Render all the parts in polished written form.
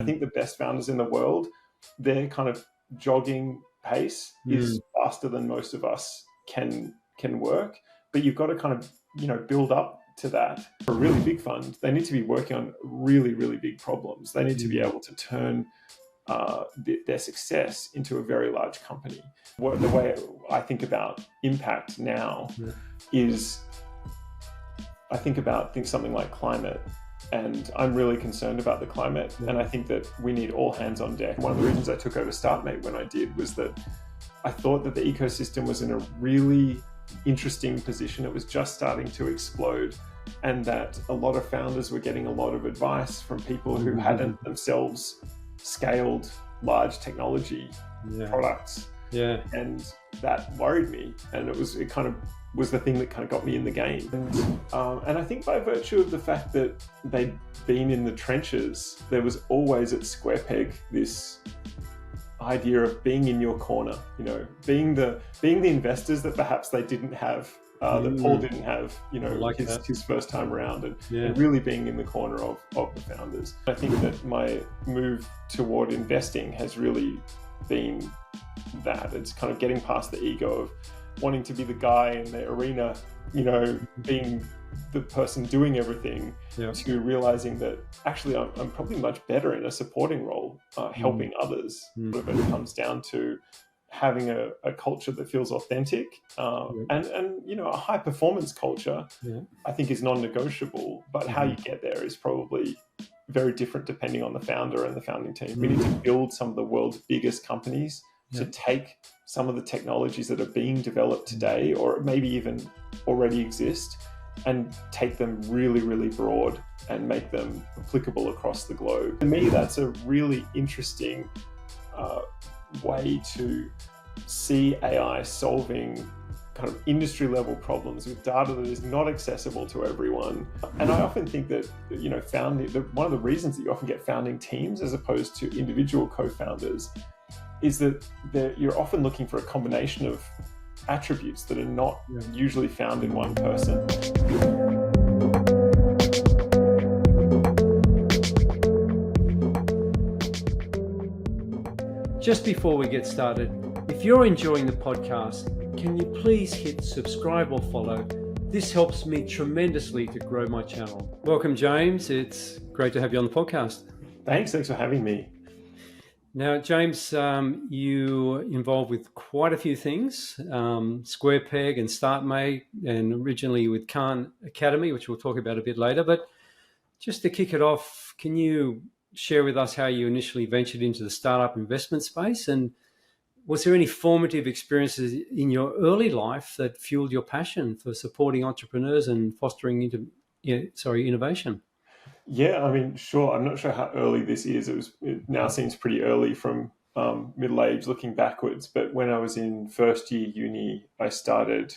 think the best founders in the world, their kind of jogging pace is faster than most of us can work. But you've got to kind of, build up to that. For a really big fund, they need to be working on really, really big problems. They need to be able to turn their success into a very large company. The way I think about impact now is I think about something like climate. And I'm really concerned about the climate. And I think that we need all hands on deck. One of the reasons I took over StartMate when I did was that I thought that the ecosystem was in a really interesting position. It was just starting to explode, and that a lot of founders were getting a lot of advice from people who hadn't themselves scaled large technology products. And that worried me. And it kind of was the thing that kind of got me in the game. And I think by virtue of the fact that they'd been in the trenches, there was always at SquarePeg this idea of being in your corner, being the investors that perhaps they didn't have, that Paul didn't have, his first time around, and really being in the corner of the founders. I think that my move toward investing has really been that. It's kind of getting past the ego of wanting to be the guy in the arena, being the person doing everything, to realizing that actually I'm probably much better in a supporting role, helping others. But it comes down to having a culture that feels authentic, and a high performance culture, I think is non-negotiable. But how you get there is probably very different depending on the founder and the founding team. We need to build some of the world's biggest companies to take some of the technologies that are being developed today, or maybe even already exist, and take them really, really broad and make them applicable across the globe. To me, that's a really interesting way to see AI solving kind of industry level problems with data that is not accessible to everyone. And I often think that, one of the reasons that you often get founding teams as opposed to individual co-founders is that you're often looking for a combination of attributes that are not usually found in one person. Just before we get started, if you're enjoying the podcast, can you please hit subscribe or follow? This helps me tremendously to grow my channel. Welcome, James. It's great to have you on the podcast. Thanks for having me. Now, James, you involved with quite a few things, SquarePeg and StartMate, and originally with Khan Academy, which we'll talk about a bit later. But just to kick it off, can you share with us how you initially ventured into the startup investment space? And was there any formative experiences in your early life that fueled your passion for supporting entrepreneurs and fostering innovation? Yeah, I mean, sure. I'm not sure how early this is. It now seems pretty early from middle age looking backwards. But when I was in first year uni, I started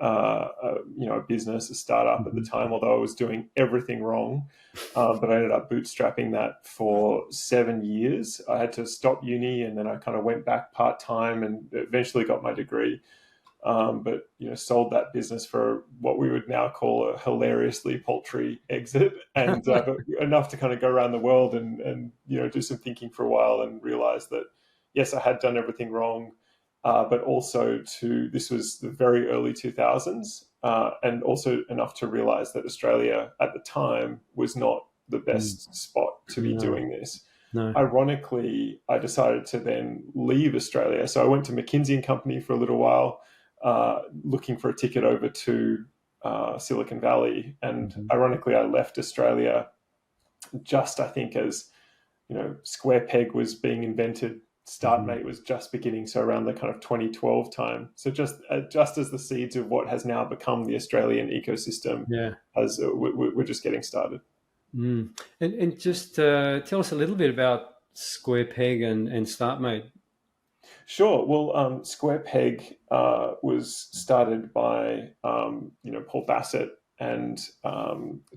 a business, a startup at the time, although I was doing everything wrong. But I ended up bootstrapping that for 7 years. I had to stop uni, and then I kind of went back part-time and eventually got my degree. But sold that business for what we would now call a hilariously paltry exit, and but enough to kind of go around the world and do some thinking for a while and realize that yes, I had done everything wrong, but also this was the very early 2000s, and also enough to realize that Australia at the time was not the best spot to be doing this. No. Ironically, I decided to then leave Australia, so I went to McKinsey & Company for a little while. Looking for a ticket over to Silicon Valley. And ironically, I left Australia just, I think, as, SquarePeg was being invented, StartMate was just beginning, so around the kind of 2012 time. So just as the seeds of what has now become the Australian ecosystem, we're just getting started. And just tell us a little bit about SquarePeg and StartMate. Sure. Well, SquarePeg was started by Paul Bassett and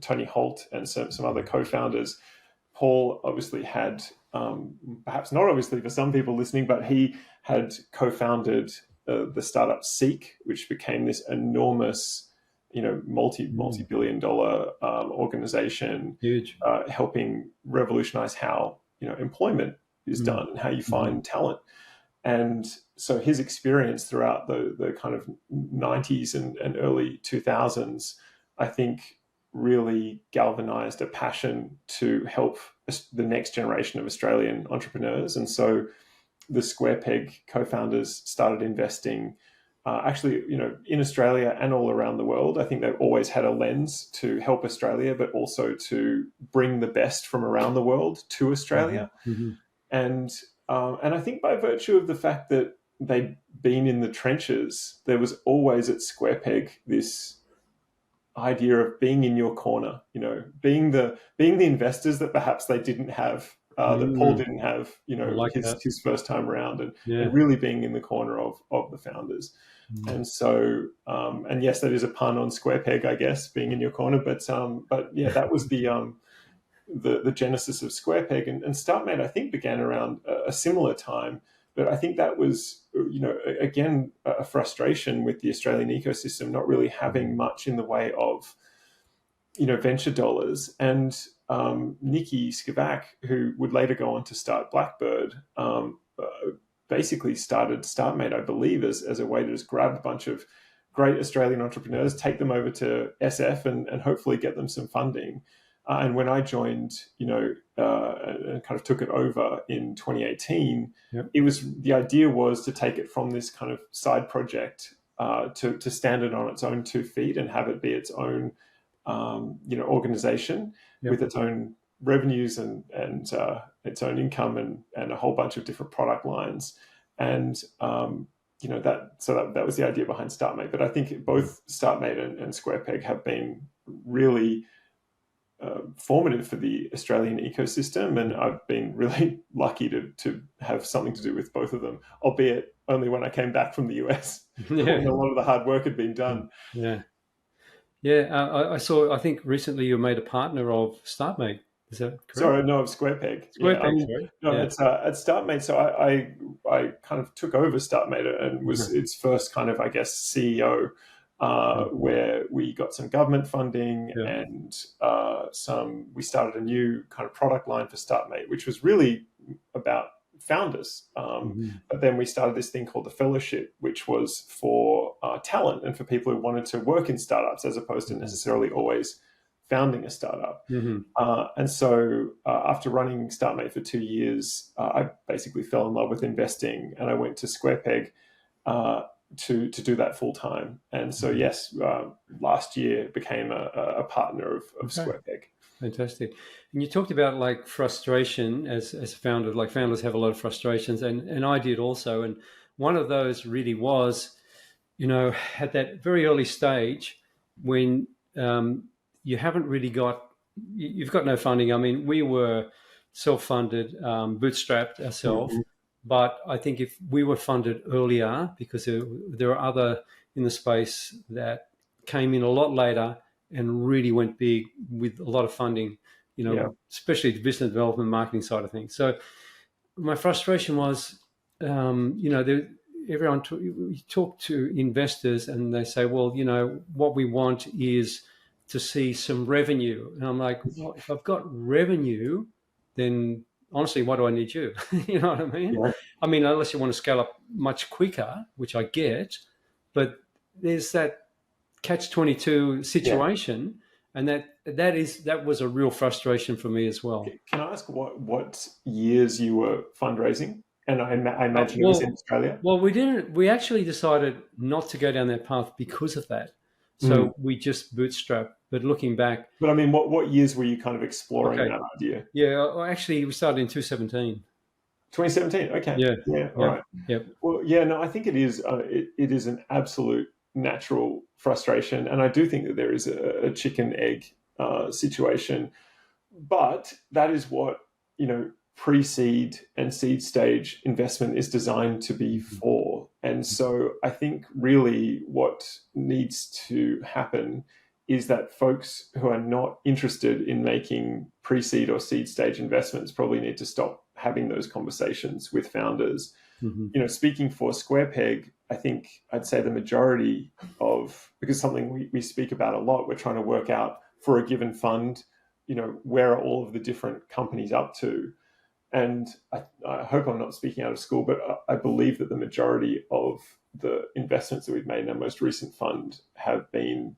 Tony Holt and some other co-founders. Paul obviously had, perhaps not obviously for some people listening, but he had co-founded the startup Seek, which became this enormous, multi-billion dollar organization, huge, helping revolutionize how employment is done and how you find talent. And so his experience throughout the kind of 90s and early 2000s, I think, really galvanized a passion to help the next generation of Australian entrepreneurs. And so the SquarePeg co-founders started investing actually, in Australia and all around the world. I think they've always had a lens to help Australia, but also to bring the best from around the world to Australia. Mm-hmm. And I think by virtue of the fact that they'd been in the trenches, there was always at SquarePeg this idea of being in your corner, being the investors that perhaps they didn't have, that Paul didn't have, his first time around, and really being in the corner of the founders. And so, and yes, that is a pun on SquarePeg, I guess, being in your corner. But yeah, that was the genesis of SquarePeg, and StartMate, I think, began around a similar time. But I think that was, again, a frustration with the Australian ecosystem, not really having much in the way of, venture dollars. And Nikki Skivak, who would later go on to start Blackbird, basically started StartMate, I believe, as a way to just grab a bunch of great Australian entrepreneurs, take them over to SF, and hopefully get them some funding. And when I joined, and kind of took it over in 2018, the idea was to take it from this kind of side project to stand it on its own 2 feet and have it be its own, organization with its own revenues and its own income and a whole bunch of different product lines. And that was the idea behind StartMate. But I think both StartMate and SquarePeg have been really formative for the Australian ecosystem, and I've been really lucky to have something to do with both of them, albeit only when I came back from the US when a lot of the hard work had been done. I think recently you made a partner of StartMate. Is that correct? Sorry, no, of SquarePeg. It's at StartMate. So I kind of took over StartMate and was its first kind of, I guess, CEO, where we got some government funding and we started a new kind of product line for StartMate, which was really about founders. But then we started this thing called the Fellowship, which was for talent and for people who wanted to work in startups as opposed to necessarily always founding a startup. And so after running StartMate for 2 years, I basically fell in love with investing, and I went to SquarePeg to do that full time. And so, yes, last year became a partner of SquarePeg. Fantastic. And you talked about like frustration as a founder, like founders have a lot of frustrations, and I did also. And one of those really was, at that very early stage when you haven't really you've got no funding. I mean, we were self-funded, bootstrapped ourselves. But I think if we were funded earlier, because there are other in the space that came in a lot later and really went big with a lot of funding, especially the business development, marketing side of things. So my frustration was, everyone you talk to investors and they say, well, what we want is to see some revenue. And I'm like, well, if I've got revenue, then honestly, why do I need you? You know what I mean? Yeah. I mean, unless you want to scale up much quicker, which I get, but there's that catch-22 situation, and that was a real frustration for me as well. Can I ask what years you were fundraising? And I imagine it was in Australia. Well, we actually decided not to go down that path because of that. So we just bootstrapped. But looking back... But I mean, what years were you kind of exploring that idea? Yeah, well, actually, we started in 2017. 2017, okay. Yeah, all right. Yep. Well, yeah, no, I think it is an absolute natural frustration. And I do think that there is a chicken-egg situation. But that is what, pre-seed and seed stage investment is designed to be for. And so I think really what needs to happen is that folks who are not interested in making pre-seed or seed stage investments probably need to stop having those conversations with founders. Speaking for SquarePeg, I think I'd say the majority because something we speak about a lot, we're trying to work out for a given fund, where are all of the different companies up to? And I hope I'm not speaking out of school, but I believe that the majority of the investments that we've made in our most recent fund have been,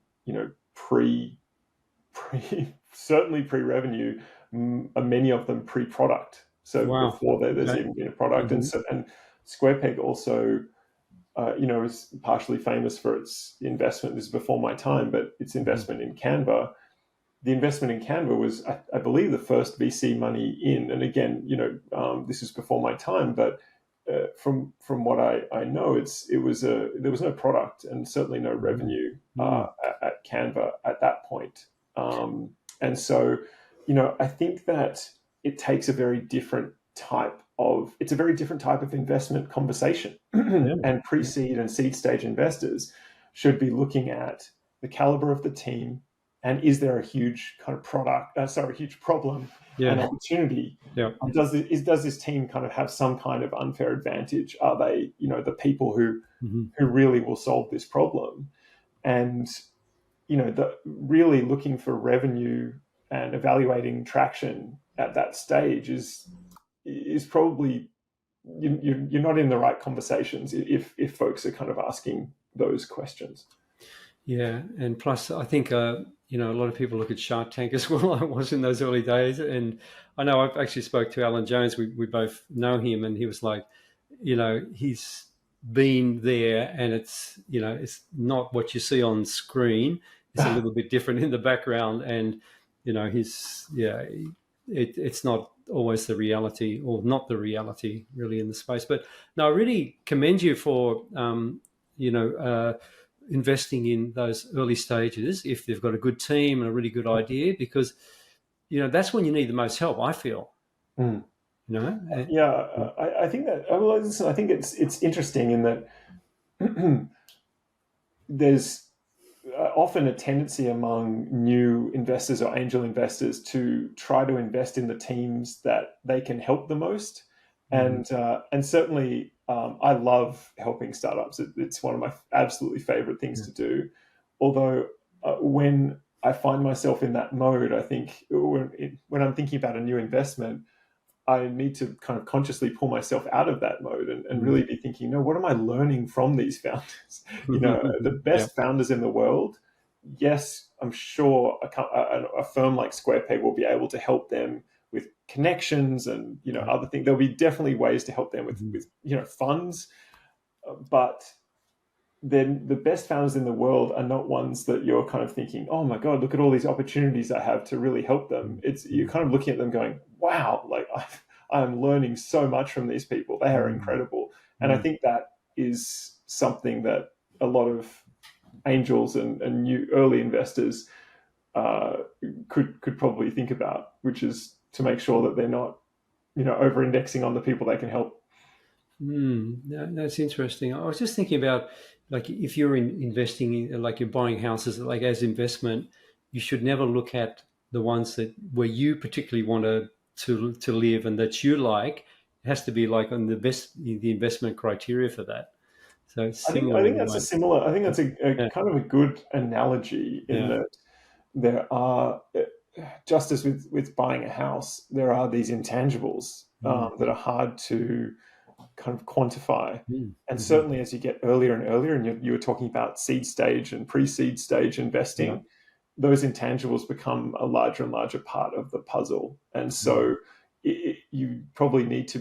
certainly pre-revenue, many of them pre-product. So Wow. before there's Okay. even been a product. And SquarePeg also, is partially famous for its investment. This is before my time, but its investment in Canva. The investment in Canva was, I believe, the first VC money in. And again, this is before my time, but from what I know, there was no product and certainly no revenue at Canva at that point. And so, I think that it takes a very different type of investment conversation. And pre-seed and seed stage investors should be looking at the caliber of the team, and is there a huge kind of huge problem and opportunity? Does this team kind of have some kind of unfair advantage? Are they, the people who really will solve this problem? And, really looking for revenue and evaluating traction at that stage is probably, you're not in the right conversations if folks are kind of asking those questions. Yeah, and plus, I think a lot of people look at Shark Tank as well. I was in those early days, and I know I've actually spoke to Alan Jones. We both know him, and he was like, he's been there, and it's not what you see on screen. It's a little bit different in the background, and it's not always the reality, or not the reality really in the space. But no, I really commend you for investing in those early stages if they've got a good team and a really good idea, because that's when you need the most help, I feel. I think that, listen, I think it's interesting in that there's often a tendency among new investors or angel investors to try to invest in the teams that they can help the most. And certainly I love helping startups. It's one of my absolutely favorite things to do. Although when I find myself in that mode, I think when I'm thinking about a new investment, I need to kind of consciously pull myself out of that mode and really be thinking, no, what am I learning from these founders? The best founders in the world. Yes, I'm sure a firm like SquarePeg will be able to help them with connections and other things. There'll be definitely ways to help them with funds, but then the best founders in the world are not ones that you're kind of thinking, oh my God, look at all these opportunities I have to really help them. You're kind of looking at them going, wow, like I'm learning so much from these people. They are incredible. And I think that is something that a lot of angels and new early investors could probably think about, which is to make sure that they're not, over-indexing on the people they can help. That's interesting. I was just thinking about, like, if you're investing in, like, you're buying houses, like, as investment, you should never look at the ones where you particularly want to live and that you like. It has to be like on the investment criteria for that. So it's similar. I think that's a kind of a good analogy in that there are, just as with buying a house, there are these intangibles that are hard to kind of quantify. And certainly as you get earlier and earlier, and you were talking about seed stage and pre-seed stage investing, those intangibles become a larger and larger part of the puzzle. And so you probably need to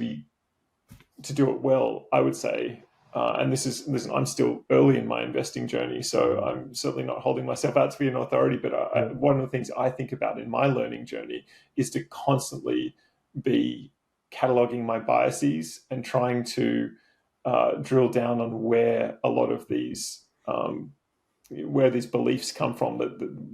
do it well, I would say. And listen, I'm still early in my investing journey, so I'm certainly not holding myself out to be an authority. But one of the things I think about in my learning journey is to constantly be cataloging my biases and trying to drill down on where a lot of these beliefs come from,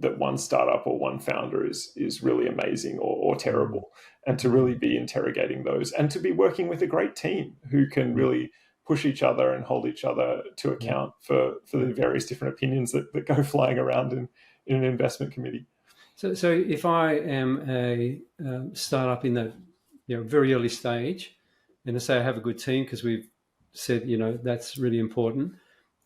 that one startup or one founder is really amazing or terrible, and to really be interrogating those, and to be working with a great team who can really push each other and hold each other to account for the various different opinions that go flying around in an investment committee. So if I am a startup in the very early stage, and I say I have a good team, because we've said that's really important,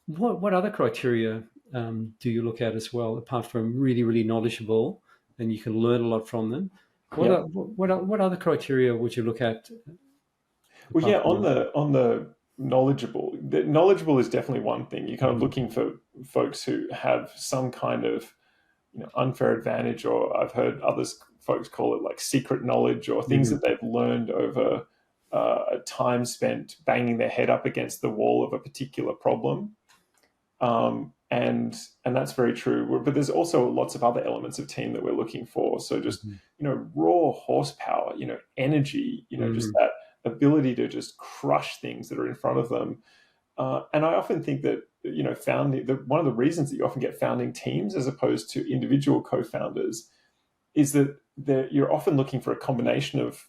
what other criteria do you look at as well, apart from really, really knowledgeable and you can learn a lot from them? What other criteria would you look at? Well, yeah, on the knowledgeable is definitely one thing. You're kind of looking for folks who have some kind of unfair advantage, or I've heard folks call it like secret knowledge, or things that they've learned over time spent banging their head up against the wall of a particular problem. And that's very true. But there's also lots of other elements of team that we're looking for. So just raw horsepower, energy, just that ability to just crush things that are in front of them. And I often think that one of the reasons that you often get founding teams as opposed to individual co-founders is that you're often looking for a combination of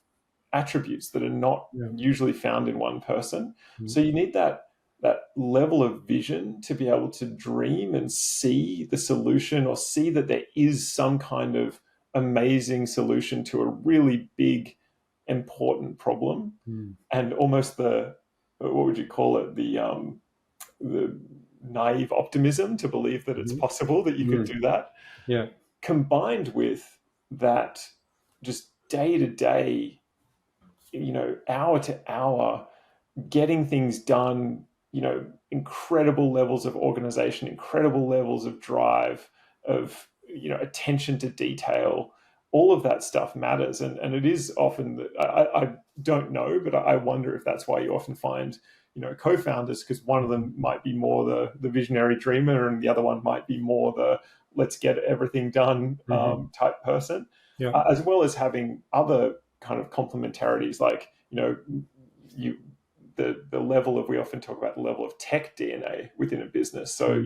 attributes that are not usually found in one person. So you need that level of vision to be able to dream and see the solution, or see that there is some kind of amazing solution to a really big, important problem. And almost what would you call it? The naive optimism to believe that it's possible that you could do that. Yeah. Combined with that just day to day, hour to hour, getting things done, incredible levels of organization, incredible levels of drive, of, attention to detail. All of that stuff matters. And it is often, I don't know, but I wonder if that's why you often find, co-founders, because one of them might be more the visionary dreamer, and the other one might be more the let's get everything done type person, as well as having other kind of complementarities, like, the level of, we often talk about the level of tech DNA within a business. So,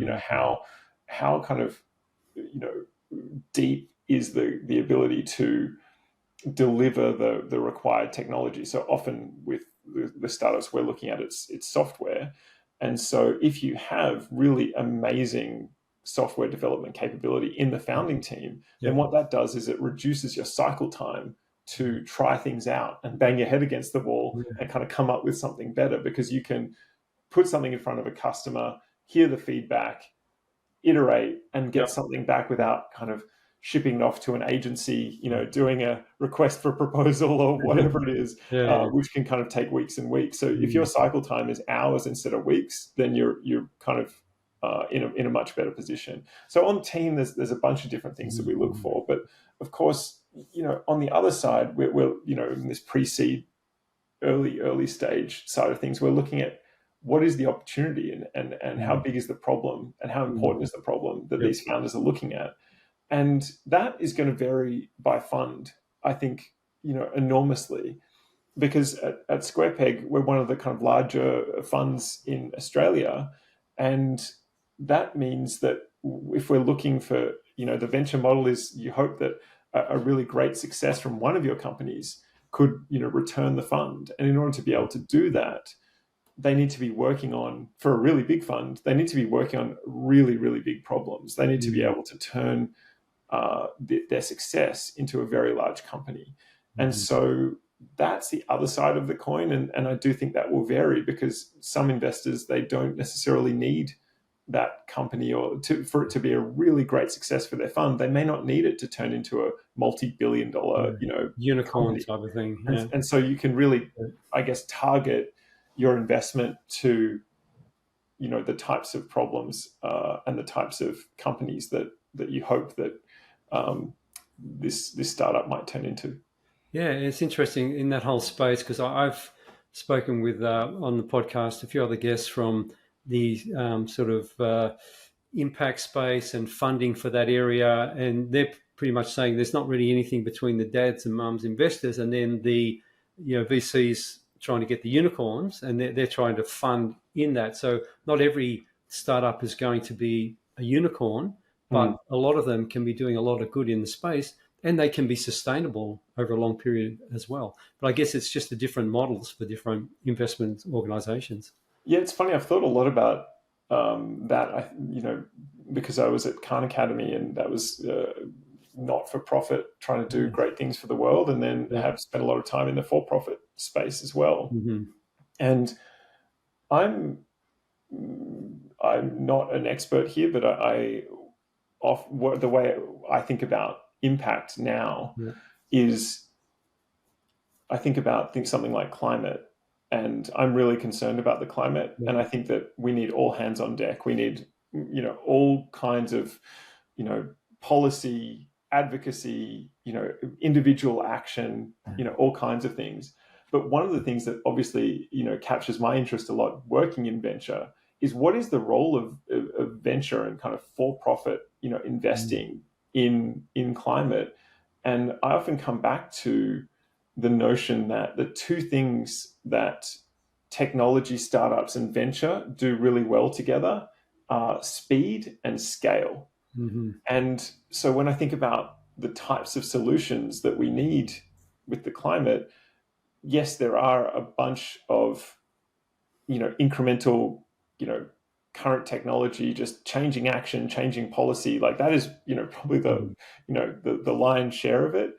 how kind of, deep is the ability to deliver the required technology. So often with the startups we're looking at, it's software. And so if you have really amazing software development capability in the founding team, then what that does is it reduces your cycle time to try things out and bang your head against the wall and kind of come up with something better, because you can put something in front of a customer, hear the feedback, iterate, and get something back without kind of shipping it off to an agency, doing a request for proposal or whatever it is, which can kind of take weeks and weeks. So if your cycle time is hours instead of weeks, then you're kind of in a much better position. So on team, there's a bunch of different things that we look for. But of course, on the other side, we're in this pre-seed, early stage side of things, we're looking at what is the opportunity and how big is the problem and how important is the problem that these founders are looking at. And that is going to vary by fund, I think, enormously, because at SquarePeg, we're one of the kind of larger funds in Australia. And that means that if we're looking for, the venture model is, you hope that a really great success from one of your companies could, return the fund. And in order to be able to do that, they need to be working on, for a really big fund, they need to be working on really, really big problems. They need to be able to turn their success into a very large company. And so that's the other side of the coin. And I do think that will vary, because some investors, they don't necessarily need that company for it to be a really great success for their fund. They may not need it to turn into a multi-billion-dollar, unicorn company. type of thing. And so you can really, I guess, target your investment to, the types of problems and the types of companies that you hope that this startup might turn into. Yeah, it's interesting in that whole space, because I've spoken with on the podcast a few other guests from the sort of impact space and funding for that area, and they're pretty much saying there's not really anything between the dads and mums investors and then the VCs trying to get the unicorns, and they're trying to fund in that. So not every startup is going to be a unicorn, but a lot of them can be doing a lot of good in the space, and they can be sustainable over a long period as well. But I guess it's just the different models for different investment organizations. Yeah, it's funny. I've thought a lot about that, because I was at Khan Academy, and that was not-for-profit, trying to do great things for the world, and then have spent a lot of time in the for-profit space as well. And I'm not an expert here, but the way I think about impact now is I think about something like climate, and I'm really concerned about the climate. Yeah. And I think that we need all hands on deck. We need, all kinds of, policy, advocacy, individual action, all kinds of things. But one of the things that obviously, captures my interest a lot working in venture is what is the role of venture and kind of for-profit, investing in climate. And I often come back to the notion that the two things that technology startups and venture do really well together are speed and scale. Mm-hmm. And so when I think about the types of solutions that we need with the climate, yes, there are a bunch of, incremental, current technology, just changing action, changing policy. Like that is, probably the lion's share of it.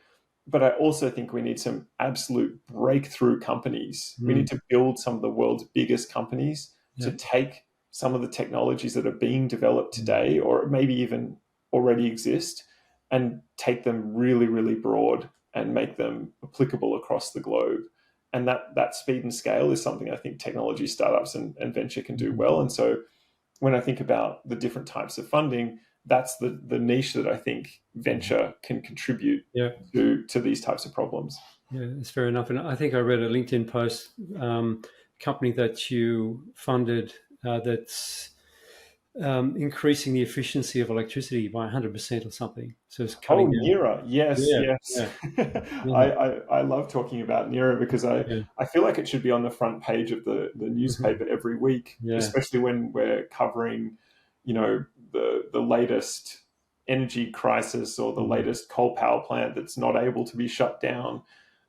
But I also think we need some absolute breakthrough companies. We need to build some of the world's biggest companies to take some of the technologies that are being developed today, or maybe even already exist, and take them really, really broad and make them applicable across the globe. And that speed and scale is something I think technology startups and venture can do well. And so when I think about the different types of funding, that's the niche that I think venture can contribute to these types of problems. Yeah, that's fair enough. And I think I read a LinkedIn post, company that you funded that's increasing the efficiency of electricity by 100% or something. So it's cutting down. Nira. Yes, yes. Yeah. I love talking about Nira because I feel like it should be on the front page of the newspaper every week, especially when we're covering, the latest energy crisis or the latest coal power plant that's not able to be shut down.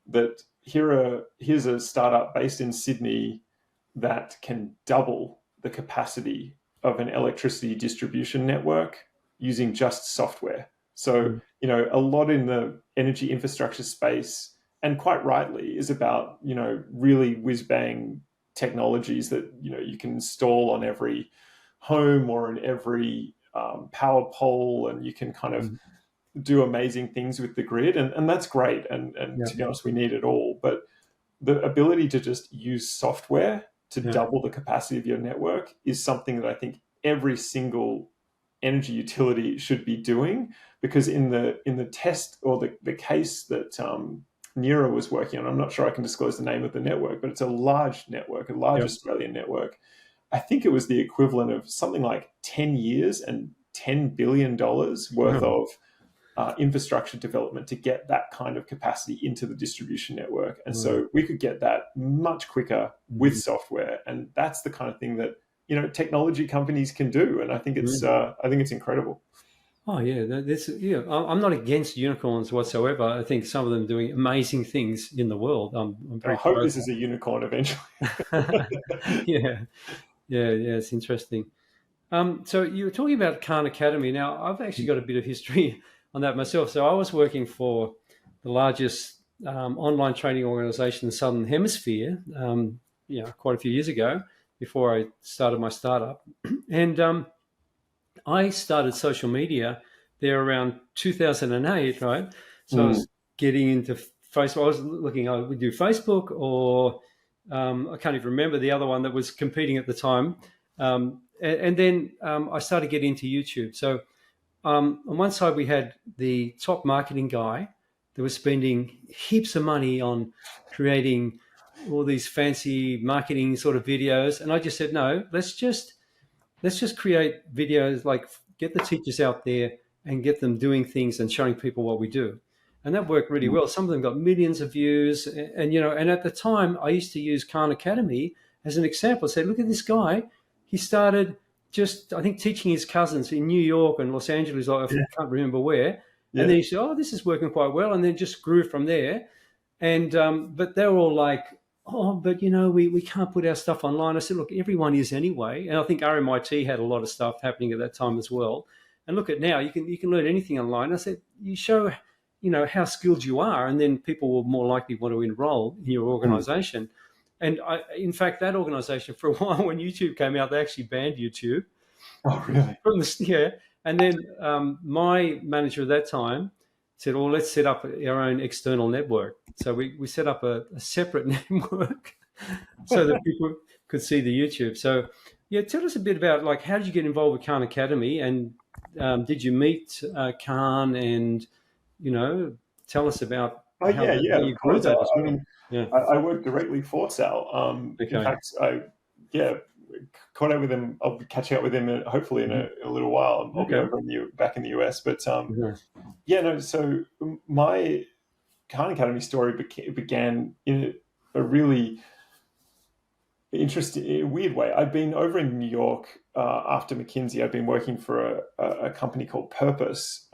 That here's a startup based in Sydney that can double the capacity of an electricity distribution network using just software. So, a lot in the energy infrastructure space, and quite rightly, is about, really whiz-bang technologies that, you can install on every home or in every power pole, and you can kind of do amazing things with the grid. And that's great. And to be honest, we need it all. But the ability to just use software to double the capacity of your network is something that I think every single energy utility should be doing, because in the test or the case that Nira was working on, I'm not sure I can disclose the name of the network, but it's a large network, a large Australian network. I think it was the equivalent of something like 10 years and $10 billion worth of infrastructure development to get that kind of capacity into the distribution network. And so we could get that much quicker with software. And that's the kind of thing that, technology companies can do. And I think it's incredible. Oh yeah, I'm not against unicorns whatsoever. I think some of them are doing amazing things in the world. I'm very. I hope this is a unicorn eventually. Yeah, it's interesting. So you were talking about Khan Academy. Now, I've actually got a bit of history on that myself. So I was working for the largest online training organization in the Southern Hemisphere, quite a few years ago, before I started my startup. And I started social media there around 2008, right? So I was getting into Facebook. I was looking, I would do Facebook, or I can't even remember the other one that was competing at the time. And then I started getting into YouTube. So on one side, we had the top marketing guy that was spending heaps of money on creating all these fancy marketing sort of videos. And I just said, no, let's just create videos, like get the teachers out there and get them doing things and showing people what we do. And that worked really well. Some of them got millions of views. And at the time, I used to use Khan Academy as an example. Say, look at this guy. He started just, I think, teaching his cousins in New York and Los Angeles, I can't remember where. Yeah. And then he said, oh, this is working quite well. And then just grew from there. And but they were all like, oh, but, we can't put our stuff online. I said, look, everyone is anyway. And I think RMIT had a lot of stuff happening at that time as well. And look at now, you can learn anything online. I said, you show, how skilled you are, and then people will more likely want to enroll in your organization. And in fact, that organization, for a while, when YouTube came out, they actually banned YouTube. Oh, really? And then my manager at that time said, well, let's set up our own external network. So we set up a separate network so that people could see the YouTube. So yeah, tell us a bit about like, how did you get involved with Khan Academy, and did you meet Khan, and, tell us about Oh how yeah, of you grew course. that as I well. mean, Yeah. I work directly for Sal. In Okay. fact, caught up with him. I'll be catching up with him hopefully in a little while. I'll be Okay. over back in the US. But so my Khan Academy story began in a really interesting, weird way. I've been over in New York after McKinsey. I've been working for a company called Purpose,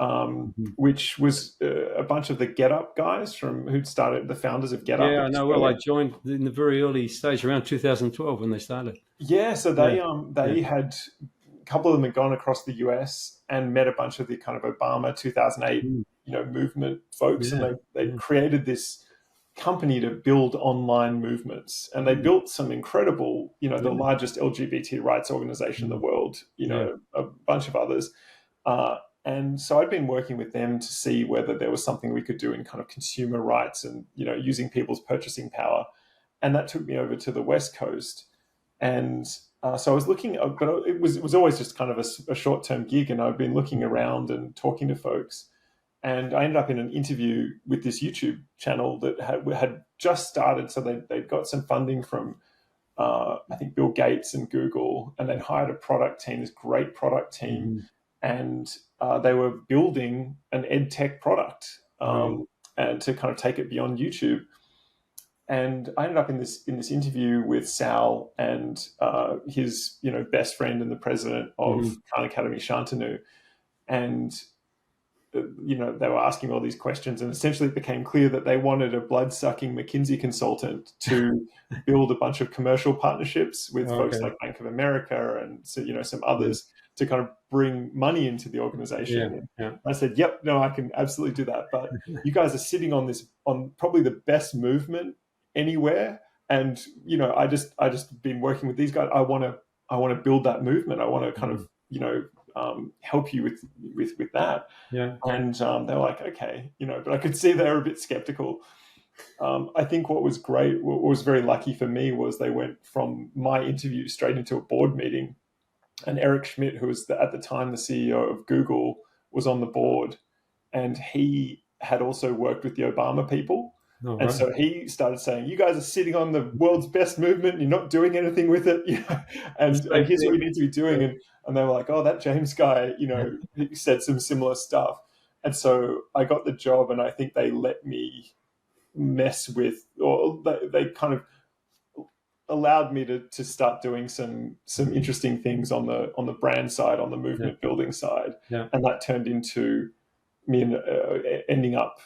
which was a bunch of the GetUp guys who'd started, the founders of GetUp. Yeah, I know. Well, I joined in the very early stage, around 2012 when they started. Yeah, so they had, a couple of them had gone across the US and met a bunch of the kind of Obama 2008 movement folks, and they created this company to build online movements, and they built some incredible, the largest LGBT rights organization in the world, a bunch of others, and so I'd been working with them to see whether there was something we could do in kind of consumer rights and using people's purchasing power, and that took me over to the West Coast. And so I was looking, but it was always just kind of a short-term gig, and I've been looking around and talking to folks. And I ended up in an interview with this YouTube channel that had just started. So they'd got some funding from, I think, Bill Gates and Google, and they'd hired a product team, this great product team. And they were building an ed tech product and to kind of take it beyond YouTube. And I ended up in this interview with Sal and his best friend and the president of Khan Academy, Shantanu, and they were asking all these questions, and essentially it became clear that they wanted a blood-sucking McKinsey consultant to build a bunch of commercial partnerships with folks like Bank of America and some others to kind of bring money into the organization. I said, "Yep, no, I can absolutely do that. But you guys are sitting on probably the best movement anywhere, and I just been working with these guys. I want to build that movement. I want to kind of help you with that." And they were like, okay, but I could see they were a bit skeptical. I think what was great, what was very lucky for me, was they went from my interview straight into a board meeting, and Eric Schmidt, who was at the time the CEO of Google, was on the board, and he had also worked with the Obama people. And so he started saying, "You guys are sitting on the world's best movement. You're not doing anything with it, and here's what you need to be doing." And they were like, "Oh, that James guy, he said some similar stuff." And so I got the job, and I think they let me mess with, or they kind of allowed me to start doing some interesting things on the brand side, on the movement building side, and that turned into me ending up,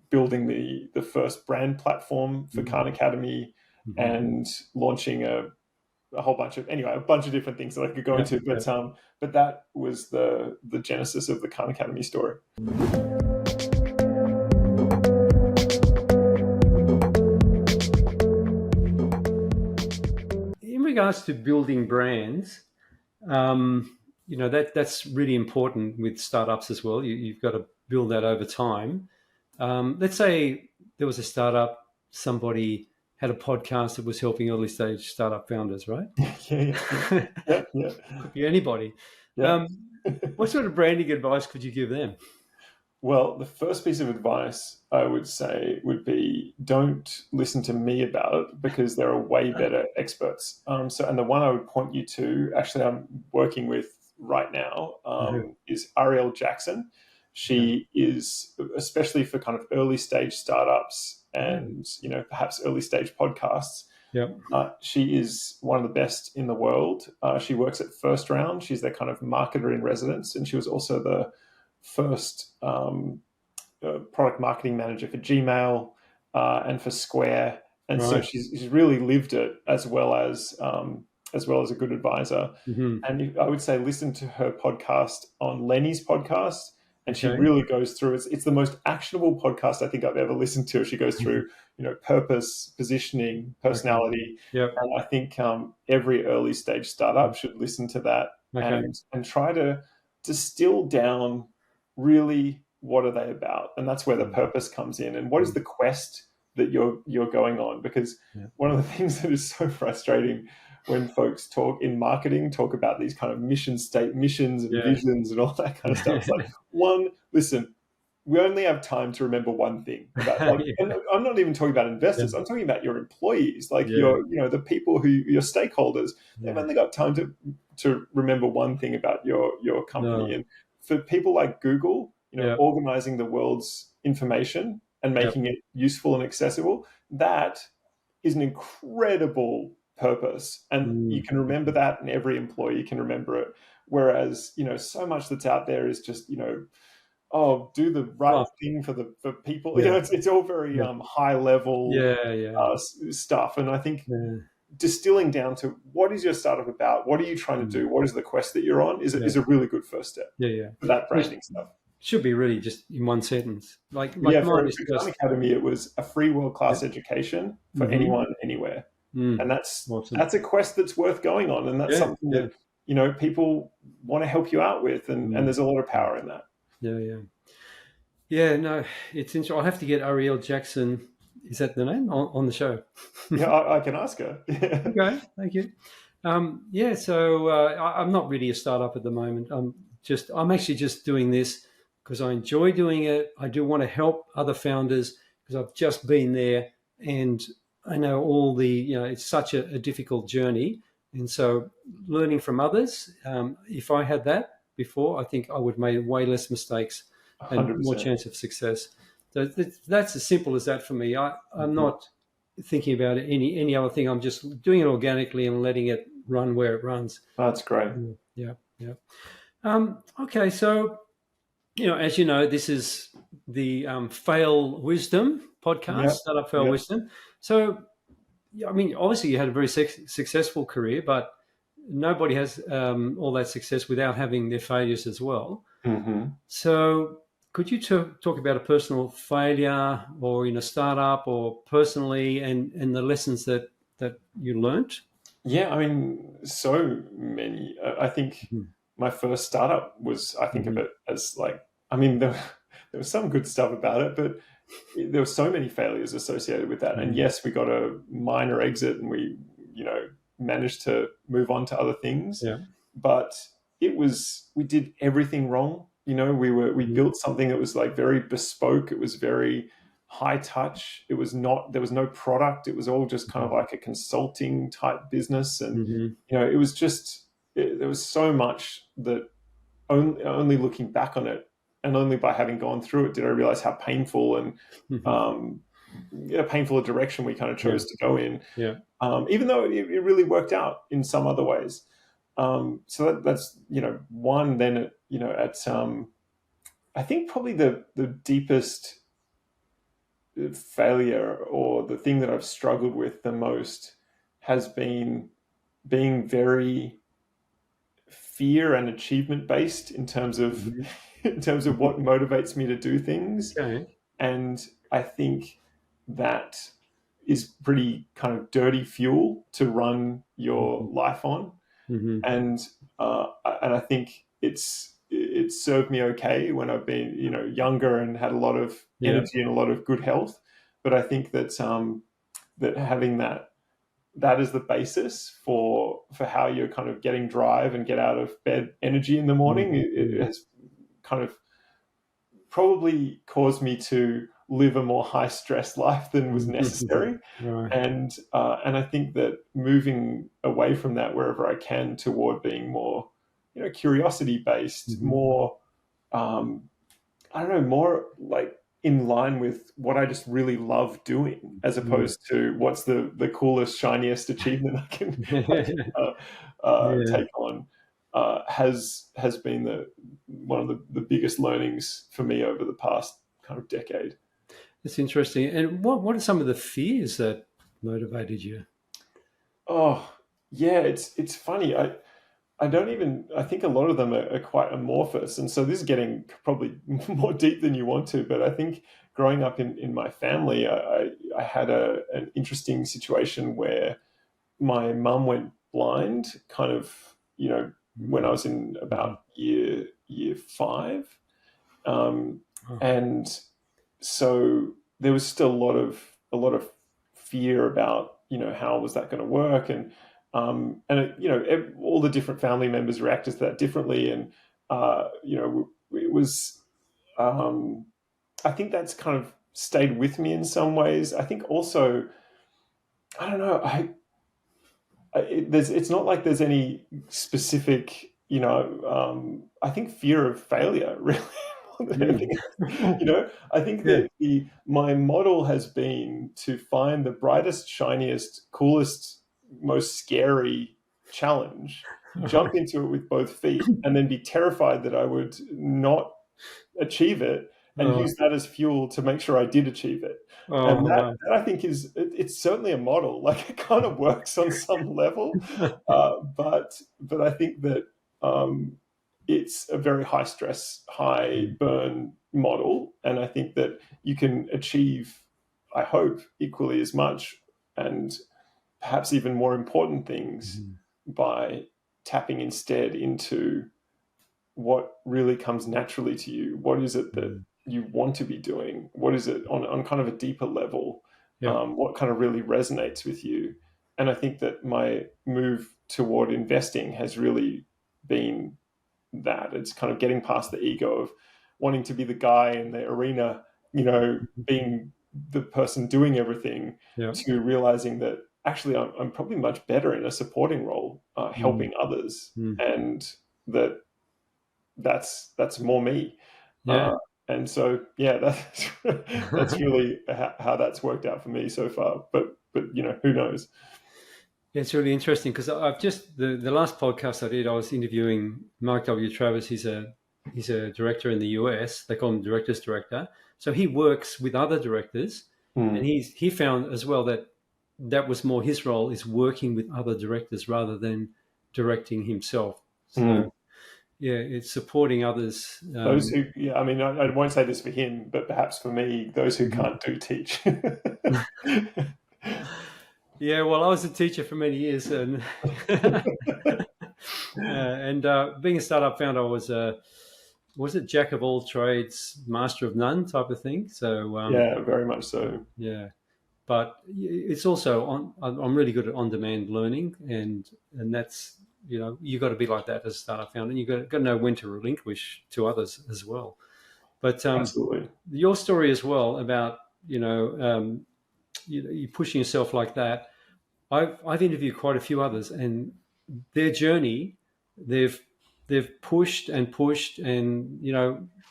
building the first brand platform for Khan Academy, and launching a whole bunch of different things that I could go into, but that was the genesis of the Khan Academy story. In regards to building brands, that's really important with startups as well. You've got to build that over time. Let's say there was a startup, somebody had a podcast that was helping early stage startup founders, right? Yeah. Could be anybody. Yeah. What sort of branding advice could you give them? Well, the first piece of advice I would say would be, don't listen to me about it, because there are way better experts. And the one I would point you to, actually I'm working with right now, is Ariel Jackson. She is, especially for kind of early stage startups and, perhaps early stage podcasts. She is one of the best in the world. She works at First Round. She's their kind of marketer in residence. And she was also the first product marketing manager for Gmail and for Square. And so she's really lived it, as well as a good advisor. And I would say listen to her podcast on Lenny's podcast. And she really goes through, it's the most actionable podcast I think I've ever listened to. She goes through, purpose, positioning, personality. And I think every early stage startup should listen to that and try to distill down really what are they about? And that's where the purpose comes in. And what is the quest that you're going on? Because one of the things that is so frustrating when folks talk about these kind of missions and visions and all that kind of stuff. It's like, listen, we only have time to remember one thing about, and I'm not even talking about investors. I'm talking about your employees, your, the people your stakeholders. They've only got time to remember one thing about your company. And for people like Google, organizing the world's information and making it useful and accessible, that is an incredible purpose. And you can remember that, and every employee can remember it. Whereas, so much that's out there is just, do the right thing for people. It's all very high level stuff. And I think distilling down to what is your startup about? What are you trying to do? What is the quest that you're on? Is a really good first step. For that branding stuff. Should be really just in one sentence. For Khan Academy, it was a free world-class education for anyone, anywhere. And that's a quest that's worth going on. And that's something that, people want to help you out with. And there's a lot of power in that. Yeah, no, it's interesting. I'll have to get Ariel Jackson, is that the name, on the show? I can ask her. Okay, thank you. So I'm not really a startup at the moment. I'm actually just doing this because I enjoy doing it. I do want to help other founders because I've just been there, and I know all the, it's such a difficult journey. And so learning from others, if I had that before, I think I would have made way less mistakes and 100%. More chance of success. So that's as simple as that for me. I'm not thinking about any other thing. I'm just doing it organically and letting it run where it runs. That's great. Yeah. Okay, so, as you know, this is the Fail Wisdom podcast, Startup FailWisdom. So, obviously you had a very successful career, but nobody has all that success without having their failures as well. So could you talk about a personal failure or in a startup or personally and the lessons that you learned? Yeah, so many. I think my first startup was, I think of it as there was some good stuff about it, but there were so many failures associated with that. And yes, we got a minor exit and we, managed to move on to other things. But we did everything wrong. We built something that was very bespoke. It was very high touch. There was no product. It was all just kind of like a consulting type business. And, it was just, there was so much that only looking back on it and only by having gone through it did I realize how painful and painful a direction we kind of chose to go in. Even though it really worked out in some other ways. So that's, one. Then, I think probably the deepest failure or the thing that I've struggled with the most has been being very fear and achievement based in terms of what motivates me to do things. And I think that is pretty kind of dirty fuel to run your life on. And I think it's served me okay when I've been, younger and had a lot of energy and a lot of good health. But I think that that having that is the basis for how you're kind of getting drive and get out of bed energy in the morning. It has kind of probably caused me to live a more high stress life than was necessary. And I think that moving away from that wherever I can toward being more, curiosity based, more, more like in line with what I just really love doing, as opposed to what's the coolest, shiniest achievement I can take on, has been one of the biggest learnings for me over the past kind of decade. That's interesting. And what are some of the fears that motivated you? Oh, yeah, it's funny. I think a lot of them are quite amorphous. And so this is getting probably more deep than you want to, but I think growing up in my family, I had an interesting situation where my mum went blind kind of, when I was in about year 5. And so there was still a lot of fear about, how was that going to work? And all the different family members reacted to that differently. And, it was, I think that's kind of stayed with me in some ways. I think also, I don't know, it's not like there's any specific, I think fear of failure really more than anything else. I think that my model has been to find the brightest, shiniest, coolest, most scary challenge, jump into it with both feet, and then be terrified that I would not achieve it, and use that as fuel to make sure I did achieve it. And that I think it's certainly a model. Like, it kind of works on some level, but I think that it's a very high stress, high burn model, and I think that you can achieve, I hope, equally as much and perhaps even more important things by tapping instead into what really comes naturally to you. What is it that you want to be doing? What is it on kind of a deeper level? What kind of really resonates with you? And I think that my move toward investing has really been that. It's kind of getting past the ego of wanting to be the guy in the arena, being the person doing everything, to realizing that actually I'm probably much better in a supporting role, helping others, and that's more me. And so that's really how that's worked out for me so far, but who knows. It's really interesting because I've just the last podcast I did, I was interviewing Mark W. Travis. He's a director in the US. They call him director's director. So he works with other directors, and he found as well that was more his role, is working with other directors rather than directing himself. So it's supporting others. Those who, I won't say this for him, but perhaps for me, those who can't do teach. Yeah, well, I was a teacher for many years, and being a startup founder, I was it jack of all trades, master of none type of thing. So very much so. Yeah, but it's also I'm really good at on-demand learning, and that's you got to be like that as a startup founder, and you got to know when to relinquish to others as well. But absolutely, your story as well about you pushing yourself like that. I've interviewed quite a few others, and their journey, they've pushed and pushed, and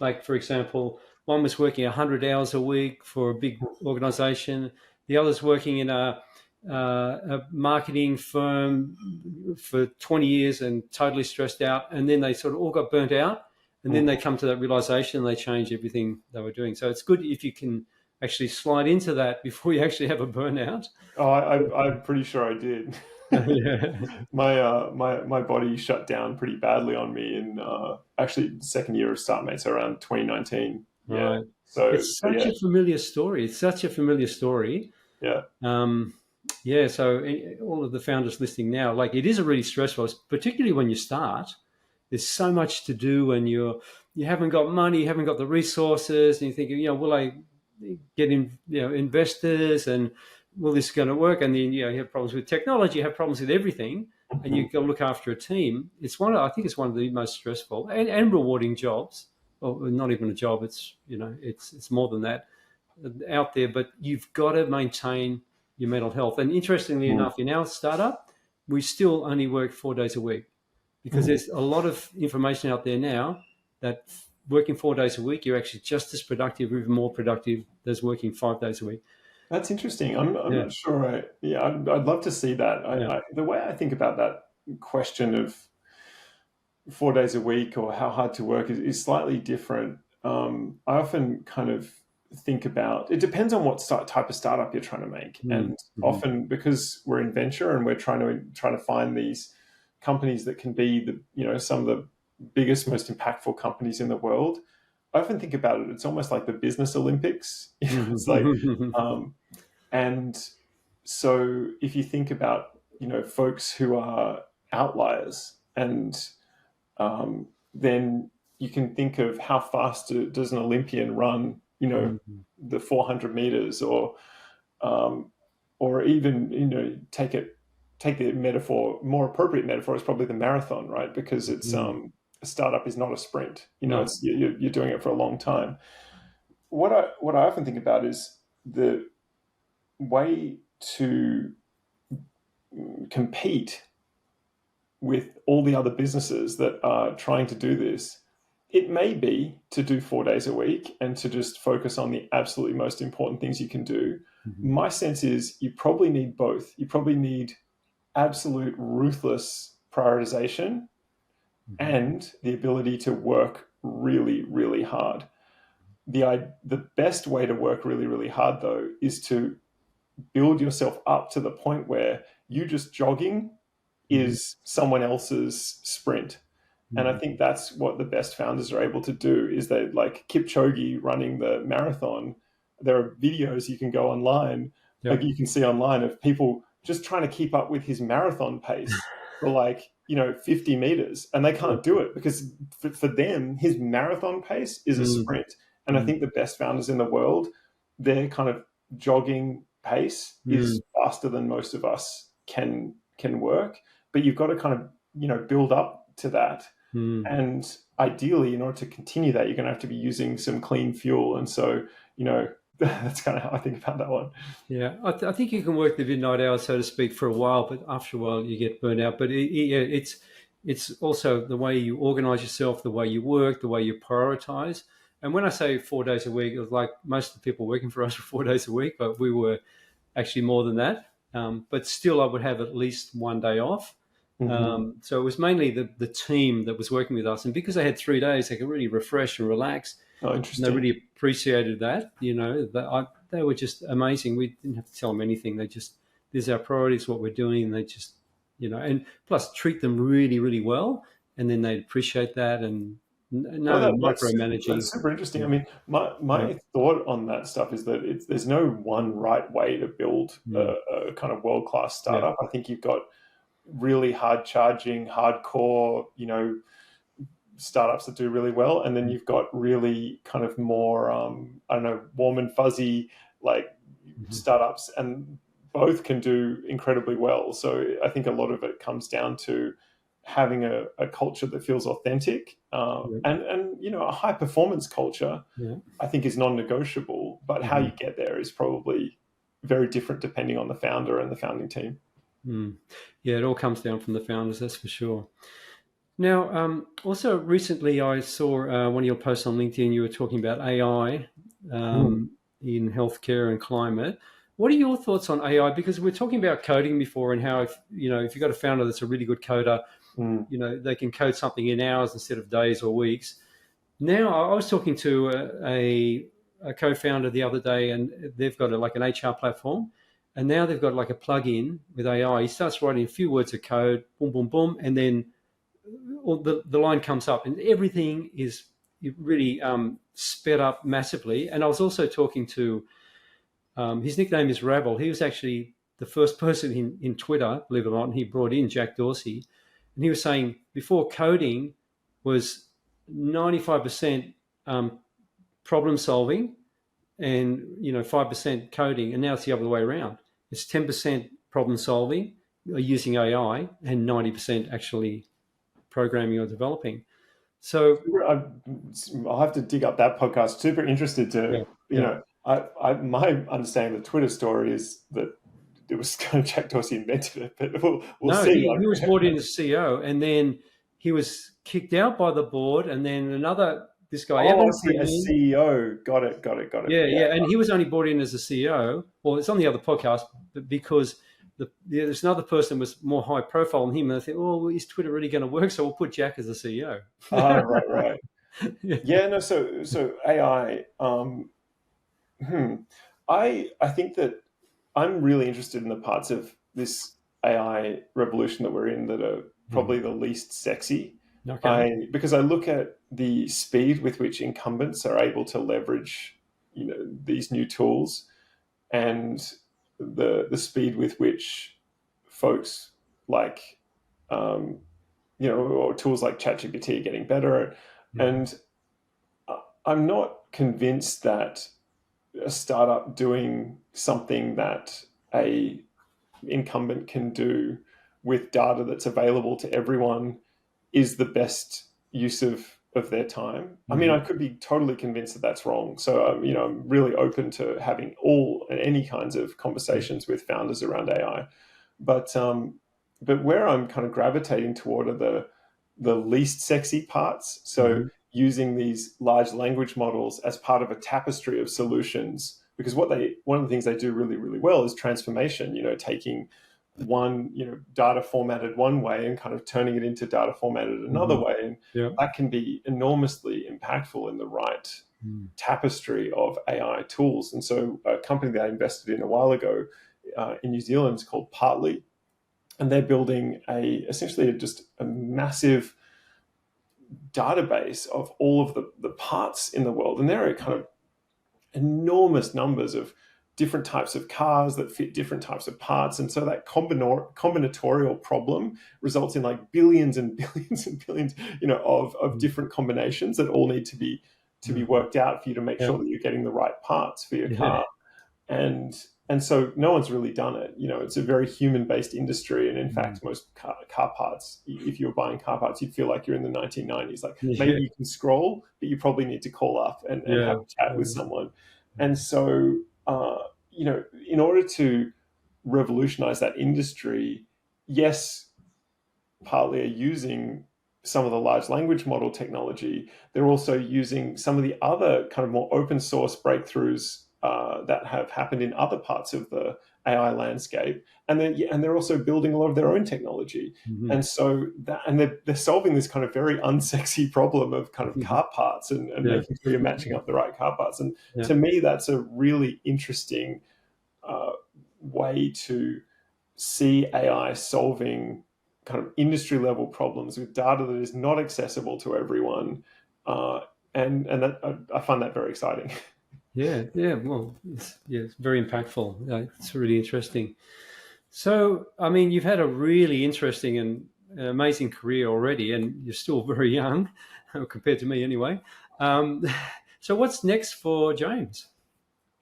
like, for example, one was working 100 hours a week for a big organization, the other's working in a marketing firm for 20 years and totally stressed out, and then they sort of all got burnt out, and then they come to that realization and they change everything they were doing. So it's good if you can actually slide into that before you actually have a burnout. I'm pretty sure I did. My body shut down pretty badly on me in actually second year of StartMate, so around 2019. Right. So it's such a familiar story. It's such a familiar story. Yeah. So all of the founders listening now, like, it is a really stressful, particularly when you start. There's so much to do, and you haven't got money, you haven't got the resources, and you think, will I get in, investors, and will this going to work? And then you have problems with technology, you have problems with everything, and you've got to look after a team. I think it's one of the most stressful and rewarding jobs. Well, not even a job. It's it's more than that out there. But you've got to maintain your mental health. And interestingly enough, in our startup, we still only work 4 days a week, because there's a lot of information out there now that working 4 days a week, you're actually just as productive, or even more productive, as working 5 days a week. That's interesting. I'm not sure. I'd love to see that. The way I think about that question of 4 days a week or how hard to work is slightly different. I often kind of think about, it depends on what type of startup you're trying to make, and often, because we're in venture and we're trying to find these companies that can be some of the biggest, most impactful companies in the world. I often think about it. It's almost like the business Olympics. It's like, and so if you think about folks who are outliers, and then you can think of how fast does an Olympian run, the 400 meters, or even, take the metaphor, more appropriate metaphor is probably the marathon, right? Because it's a startup is not a sprint. No. It's you're doing it for a long time. What I often think about is the way to compete with all the other businesses that are trying to do this. It may be to do 4 days a week and to just focus on the absolutely most important things you can do. My sense is you probably need both. You probably need absolute ruthless prioritization and the ability to work really, really hard. The best way to work really, really hard, though, is to build yourself up to the point where you just jogging is someone else's sprint. And I think that's what the best founders are able to do, is they, like Kipchoge running the marathon. There are videos you can go online, like you can see online, of people just trying to keep up with his marathon pace for 50 meters. And they can't do it because for them, his marathon pace is a sprint. And I think the best founders in the world, their kind of jogging pace is faster than most of us can work. But you've got to kind of, build up to that. And ideally, in order to continue that, you're going to have to be using some clean fuel. And so, that's kind of how I think about that one. Yeah, I think you can work the midnight hour, so to speak, for a while, but after a while you get burnt out. But it's also the way you organize yourself, the way you work, the way you prioritize. And when I say 4 days a week, it was like most of the people working for us were 4 days a week, but we were actually more than that. But still, I would have at least 1 day off. So it was mainly the team that was working with us. And because they had 3 days, they could really refresh and relax. Oh, interesting. And they really appreciated that. They were just amazing. We didn't have to tell them anything. They just, this is our priorities, what we're doing. And they just, and plus treat them really, really well. And then they'd appreciate that. And micromanaging. That's super interesting. I mean, my thought on that stuff is that there's no one right way to build a kind of world-class startup. I think you've got really hard charging, hardcore, startups that do really well. And then you've got really kind of more, warm and fuzzy, startups, and both can do incredibly well. So I think a lot of it comes down to having a culture that feels authentic, and a high performance culture, I think is non-negotiable, but how you get there is probably very different depending on the founder and the founding team. Yeah, it all comes down from the founders, that's for sure. Now, also recently I saw one of your posts on LinkedIn. You were talking about AI in healthcare and climate. What are your thoughts on AI? Because we're talking about coding before, and how if you've got a founder that's a really good coder, they can code something in hours instead of days or weeks. Now, I was talking to a co-founder the other day, and they've got an HR platform, and now they've got a plug-in with AI. He starts writing a few words of code, boom, boom, boom, and then the line comes up, and everything is really sped up massively. And I was also talking to, his nickname is Rabble. He was actually the first person in Twitter, believe it or not, and he brought in Jack Dorsey. And he was saying before, coding was 95% problem solving and 5% coding, and now it's the other way around. It's 10% problem solving using AI and 90% actually programming or developing. So I'll have to dig up that podcast. Super interested to my understanding of the Twitter story is that it was kind of Jack Dorsey invented it, but we'll see. He was brought in as CEO, and then he was kicked out by the board, and then this guy Evans, as CEO. Got it. Yeah, and he was only brought in as a CEO. Well, it's on the other podcast, but because there's another person was more high profile than him, and I think, is Twitter really going to work? So we'll put Jack as the CEO. Right. Yeah, no. So AI. I think that I'm really interested in the parts of this AI revolution that we're in that are probably the least sexy. Okay. Because I look at the speed with which incumbents are able to leverage, these new tools, and the speed with which folks or tools like ChatGPT are getting better. And I'm not convinced that a startup doing something that a incumbent can do with data that's available to everyone is the best use of their time. I mean, I could be totally convinced that that's wrong. So, I'm really open to having all and any kinds of conversations with founders around AI. But where I'm kind of gravitating toward are the least sexy parts. So using these large language models as part of a tapestry of solutions, because one of the things they do really, really well is transformation, taking one, data formatted one way and kind of turning it into data formatted another way. And that can be enormously impactful in the right tapestry of AI tools. And so a company that I invested in a while ago in New Zealand is called Partly. And they're building essentially just a massive database of all of the parts in the world. And there are kind of enormous numbers of different types of cars that fit different types of parts. And so that combinatorial problem results in like billions and billions and billions, of different combinations that all need to be worked out for you to make sure that you're getting the right parts for your car. And so no one's really done it. It's a very human-based industry. And in fact, most car parts, if you were buying car parts, you'd feel like you're in the 1990s. Like maybe you can scroll, but you probably need to call up and have a chat with someone. And so, in order to revolutionize that industry, yes, Partly are using some of the large language model technology. They're also using some of the other kind of more open source breakthroughs that have happened in other parts of the AI landscape, and they're also building a lot of their own technology. And so they're solving this kind of very unsexy problem of kind of car parts and making sure you're matching up the right car parts. And to me, that's a really interesting way to see AI solving kind of industry level problems with data that is not accessible to everyone, and that I find that very exciting. Well, it's very impactful. It's really interesting. So, I mean, you've had a really interesting and amazing career already, and you're still very young compared to me anyway. So what's next for James?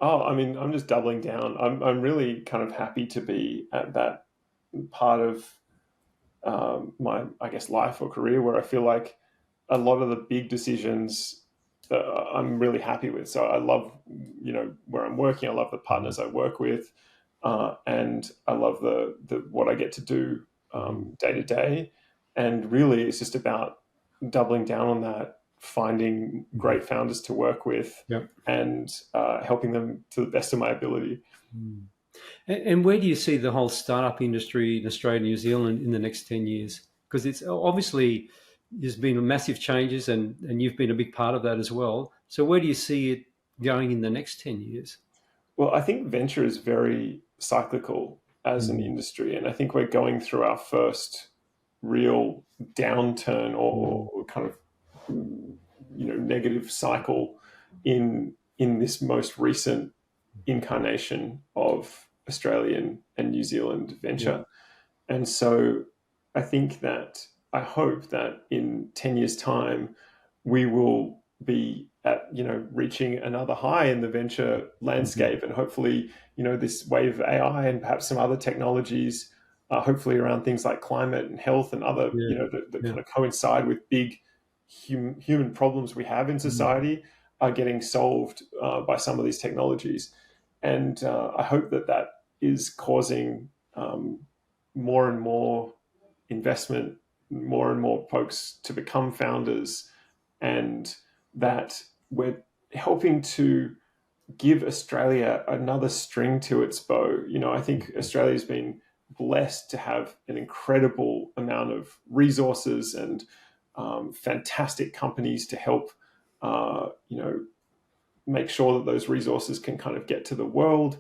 Oh, I mean, I'm just doubling down. I'm really kind of happy to be at that part of my, I guess, life or career where I feel like a lot of the big decisions I'm really happy with. So I love, where I'm working. I love the partners I work with, and I love the what I get to do day to day. And really, it's just about doubling down on that, finding great founders to work with, and helping them to the best of my ability. And where do you see the whole startup industry in Australia and New Zealand in the next 10 years? Because it's obviously there's been massive changes and you've been a big part of that as well. So where do you see it going in the next 10 years? Well, I think venture is very cyclical as an industry. And I think we're going through our first real downturn or kind of, negative cycle in this most recent incarnation of Australian and New Zealand venture. And so I hope that in 10 years' time, we will be at, reaching another high in the venture landscape. And hopefully, this wave of AI and perhaps some other technologies, hopefully around things like climate and health and other, that kind of coincide with big human problems we have in society, are getting solved by some of these technologies. And I hope that is causing more and more investment, more and more folks to become founders, and that we're helping to give Australia another string to its bow. I think Australia's been blessed to have an incredible amount of resources and fantastic companies to help, make sure that those resources can kind of get to the world.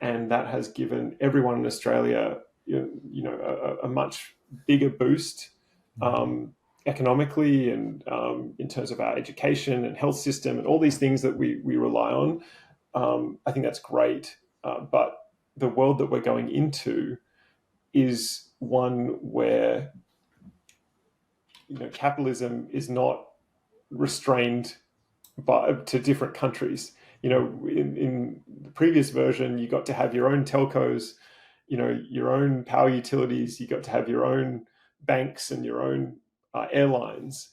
And that has given everyone in Australia, a much bigger boost economically and in terms of our education and health system and all these things that we rely on. I think that's great. But the world that we're going into is one where, capitalism is not restrained to different countries. In the previous version, you got to have your own telcos, your own power utilities, you got to have your own banks and your own airlines.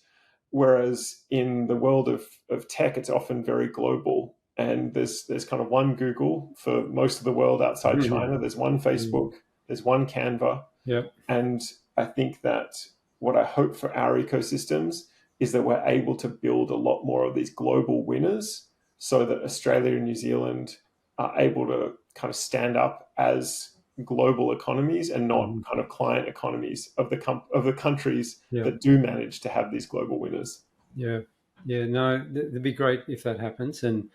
Whereas in the world of tech, it's often very global. And there's kind of one Google for most of the world outside China. There's one Facebook. There's one Canva. Yep. And I think that what I hope for our ecosystems is that we're able to build a lot more of these global winners so that Australia and New Zealand are able to kind of stand up as global economies and not kind of client economies of the countries that do manage to have these global winners. Yeah. No, it'd be great if that happens. And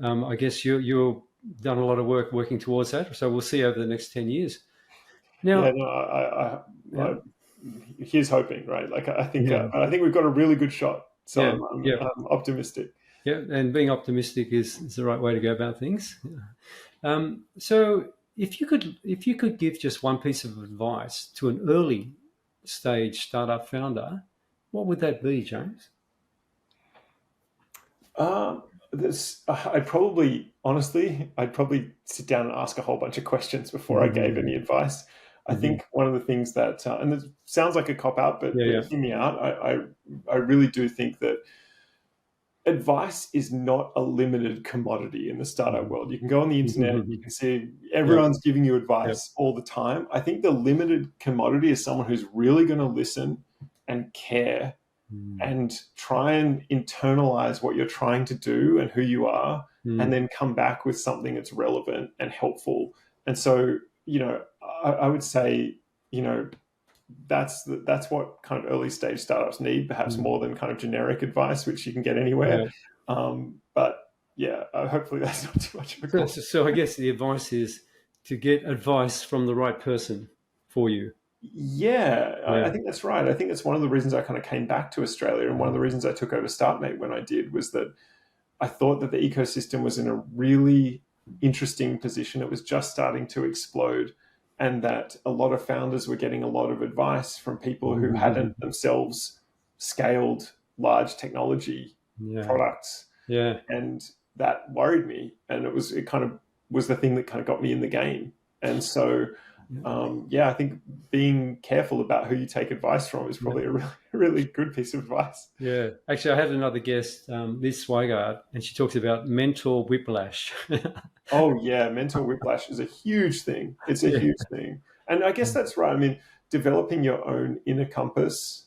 I guess you've done a lot of work working towards that. So we'll see over the next 10 years. Now, here's hoping, right? Like I think we've got a really good shot. So I'm optimistic. Yeah, and being optimistic is the right way to go about things. So if you could give just one piece of advice to an early stage startup founder, what would that be, James? I'd probably sit down and ask a whole bunch of questions before I gave any advice. I think one of the things that, and it sounds like a cop-out, but hear me out, I really do think that advice is not a limited commodity in the startup world. You can go on the internet, you can see everyone's giving you advice all the time. I think the limited commodity is someone who's really going to listen and care and try and internalize what you're trying to do and who you are, and then come back with something that's relevant and helpful. And so, I would say, that's what kind of early stage startups need, perhaps more than kind of generic advice, which you can get anywhere. But hopefully that's not too much of a cost. So I guess the advice is to get advice from the right person for you. I think that's right. I think that's one of the reasons I kind of came back to Australia, and one of the reasons I took over StartMate when I did was that I thought that the ecosystem was in a really interesting position. It was just starting to explode, and that a lot of founders were getting a lot of advice from people who hadn't themselves scaled large technology products. And that worried me, and it kind of was the thing that kind of got me in the game. And so I think being careful about who you take advice from is probably a really, really good piece of advice. Yeah. Actually, I had another guest, Liz Swigart, and she talks about mental whiplash. Oh, yeah. Mental whiplash is a huge thing. It's a huge thing. And I guess that's right. I mean, developing your own inner compass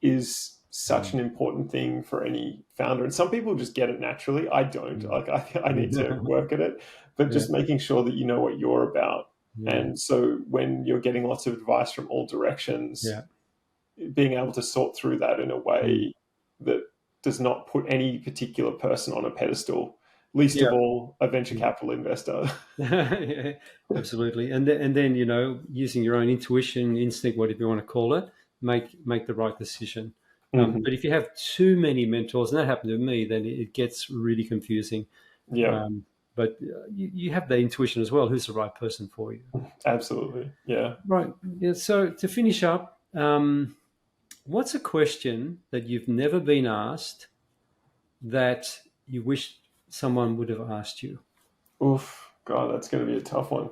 is such an important thing for any founder. And some people just get it naturally. I don't. Like I need to work at it. But just making sure that you know what you're about. And so when you're getting lots of advice from all directions, being able to sort through that in a way that does not put any particular person on a pedestal, least of all a venture capital investor. Absolutely. And then, using your own intuition, instinct, whatever you want to call it, make the right decision. But if you have too many mentors, and that happened to me, then it gets really confusing. But you have the intuition as well. Who's the right person for you? Absolutely. Yeah. Right. Yeah. So to finish up, what's a question that you've never been asked that you wish someone would have asked you? Oof. God, that's going to be a tough one.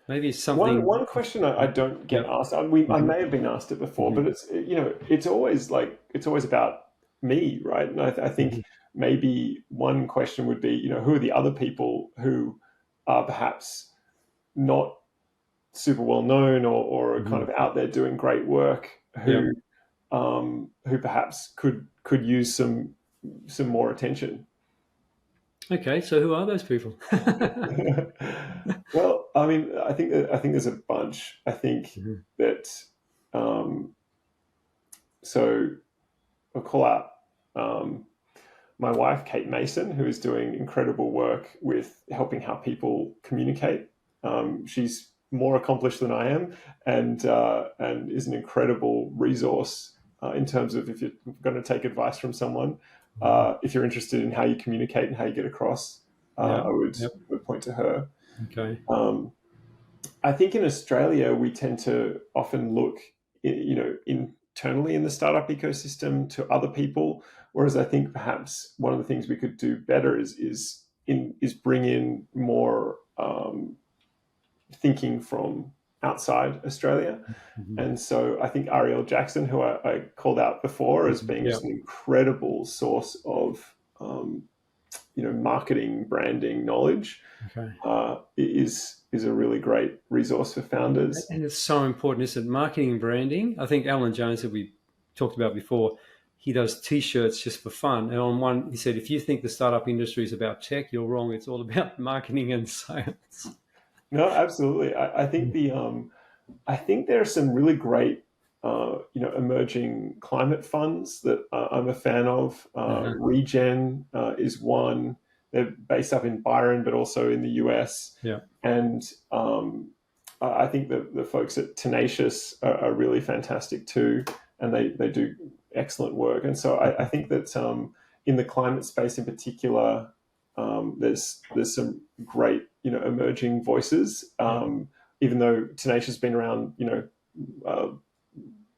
Maybe something. One question I don't get asked. I may have been asked it before, but it's always about me, right? And I think maybe one question would be, who are the other people who are perhaps not super well known or are kind of out there doing great work who perhaps could use some more attention. Okay, so who are those people? Well, I mean, I think there's a bunch. I think that so I'll call out my wife, Kate Mason, who is doing incredible work with helping how people communicate. She's more accomplished than I am, and is an incredible resource in terms of if you're going to take advice from someone. If you're interested in how you communicate and how you get across, I would point to her. Okay. I think in Australia we tend to often look, in internally in the startup ecosystem to other people. Whereas I think perhaps one of the things we could do better is bring in more thinking from outside Australia. Mm-hmm. And so I think Ariel Jackson, who I called out before as being just an incredible source of marketing, branding knowledge, is a really great resource for founders. And it's so important, isn't it? Marketing and branding. I think Alan Jones, that we talked about before, he does T-shirts just for fun. And on one, he said, if you think the startup industry is about tech, you're wrong. It's all about marketing and sales. No, absolutely. I think I think there are some really great, emerging climate funds that I'm a fan of. Regen is one. They're based up in Byron, but also in the US. Yeah. And I think the folks at Tenacious are really fantastic too, and they do excellent work. And so I think that in the climate space in particular, there's some great emerging voices. Even though Tenacious has been around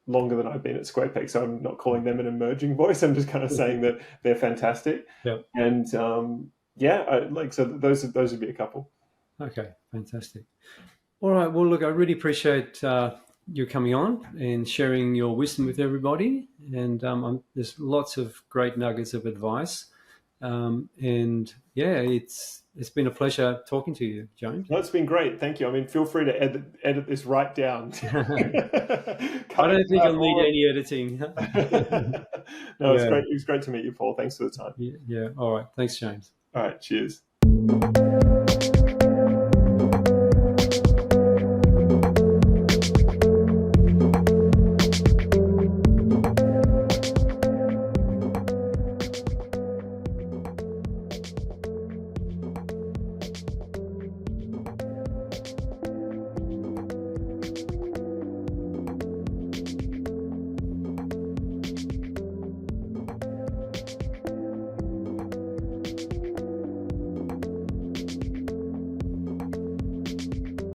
longer than I've been at SquarePeg, so I'm not calling them an emerging voice. I'm just kind of saying that they're fantastic. Yeah. And so those would be a couple. Okay, fantastic. All right. Well, look, I really appreciate you coming on and sharing your wisdom with everybody. And there's lots of great nuggets of advice. It's been a pleasure talking to you, James. No, it's been great. Thank you. I mean, feel free to edit this right down. I don't think I'll need any editing. No, it's great. It was great to meet you, Paul. Thanks for the time. Yeah. All right. Thanks, James. All right. Cheers.